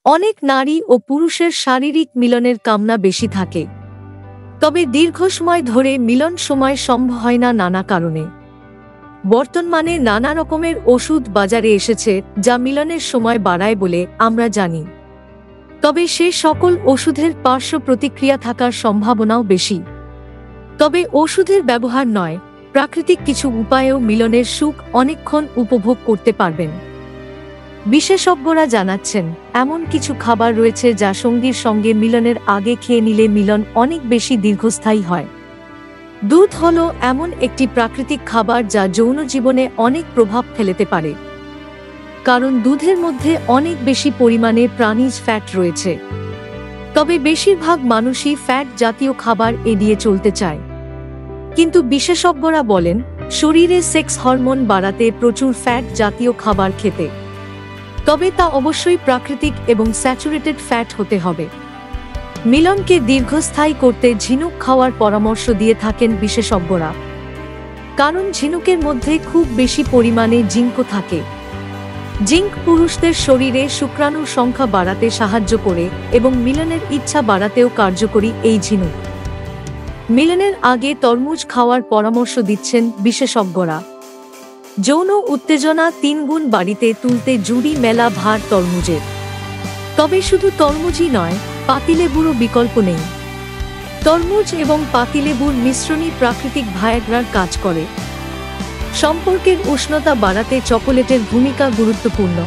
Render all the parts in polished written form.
অনেক নারী ও পুরুষের শারীরিক মিলনের কামনা বেশি থাকে, তবে দীর্ঘ সময় ধরে মিলন সময় সম্ভব হয় না নানা কারণে। বর্তমানে নানা রকমের ওষুধ বাজারে এসেছে যা মিলনের সময় বাড়ায় বলে আমরা জানি, তবে সে সকল ওষুধের পার্শ্ব প্রতিক্রিয়া থাকার সম্ভাবনাও বেশি। তবে ওষুধের ব্যবহার নয়, প্রাকৃতিক কিছু উপায়েও মিলনের সুখ অনেকক্ষণ উপভোগ করতে পারবেন। বিশেষজ্ঞরা জানাচ্ছেন, এমন কিছু খাবার রয়েছে যা সঙ্গীর সঙ্গে মিলনের আগে খেয়ে নিলে মিলন অনেক বেশি দীর্ঘস্থায়ী হয়। দুধ হলো এমন একটি প্রাকৃতিক খাবার যা যৌন জীবনে অনেক প্রভাব ফেলতে পারে, কারণ দুধের মধ্যে অনেক বেশি পরিমাণে প্রাণীজ ফ্যাট রয়েছে। তবে বেশিরভাগ মানুষই ফ্যাট জাতীয় খাবার এড়িয়ে চলতে চায়, কিন্তু বিশেষজ্ঞরা বলেন শরীরে সেক্স হরমোন বাড়াতে প্রচুর ফ্যাট জাতীয় খাবার খেতে, তবে তা অবশ্যই প্রাকৃতিক এবং স্যাচুরেটেড ফ্যাট হতে হবে। মিলনকে দীর্ঘস্থায়ী করতে ঝিনুক খাওয়ার পরামর্শ দিয়ে থাকেন বিশেষজ্ঞরা, কারণ ঝিনুকের মধ্যে খুব বেশি পরিমাণে জিঙ্ক থাকে। জিঙ্ক পুরুষদের শরীরে শুক্রাণুর সংখ্যা বাড়াতে সাহায্য করে এবং মিলনের ইচ্ছা বাড়াতেও কার্যকরী এই ঝিনুক। মিলনের আগে তরমুজ খাওয়ার পরামর্শ দিচ্ছেন বিশেষজ্ঞরা। যৌন উত্তেজনা 3 গুণ বাড়িতে তুলতে জুড়ি মেলা ভার তরমুজের। তবে শুধু তরমুজই নয়, পাতিলেবুরও বিকল্প নেই। তরমুজ এবং পাতিলেবুর মিশ্রণই প্রাকৃতিক ভায়াগ্রার কাজ করে। সম্পর্কের উষ্ণতা বাড়াতে চকোলেটের ভূমিকা গুরুত্বপূর্ণ।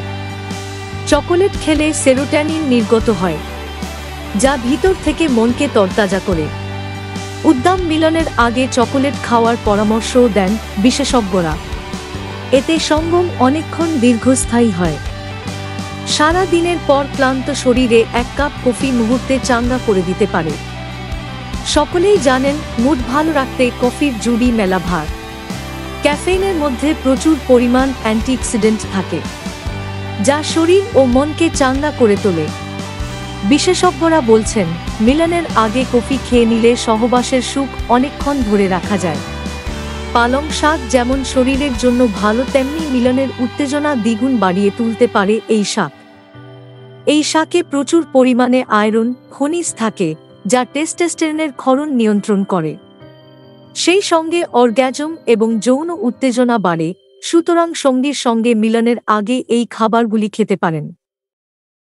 চকোলেট খেলে সেরোটোনিন নির্গত হয়, যা ভিতর থেকে মনকে তরতাজা করে। উদ্দাম মিলনের আগে চকোলেট খাওয়ার পরামর্শও দেন বিশেষজ্ঞরা। এতে সঙ্গম অনেকক্ষণ দীর্ঘস্থায়ী হয়। সারা দিনের পর ক্লান্ত শরীরে 1 কাপ কফি মুহূর্তে চাঙ্গা করে দিতে পারে। সকলেই জানেন, মুড ভালো রাখতে কফির জুড়ি মেলা ভার। ক্যাফেইনের মধ্যে প্রচুর পরিমাণ অ্যান্টিঅক্সিডেন্ট থাকে, যা শরীর ও মনকে চাঙ্গা করে তোলে। বিশেষজ্ঞরা বলছেন, মিলনের আগে কফি খেয়ে নিলে সহবাসের সুখ অনেকক্ষণ ধরে রাখা যায়। পালং শাক যেমন শরীরের জন্য ভালো, তেমনি মিলনের উত্তেজনা দ্বিগুণ বাড়িয়ে তুলতে পারে এই শাক। এই শাকে প্রচুর পরিমাণে আয়রন, খনিজ থাকে, যা টেস্টোস্টেরনের ক্ষরণ নিয়ন্ত্রণ করে। সেই সঙ্গে অর্গাজম এবং যৌন উত্তেজনা বাড়ে। সুতরাং সঙ্গীর সঙ্গে মিলনের আগে এই খাবারগুলি খেতে পারেন।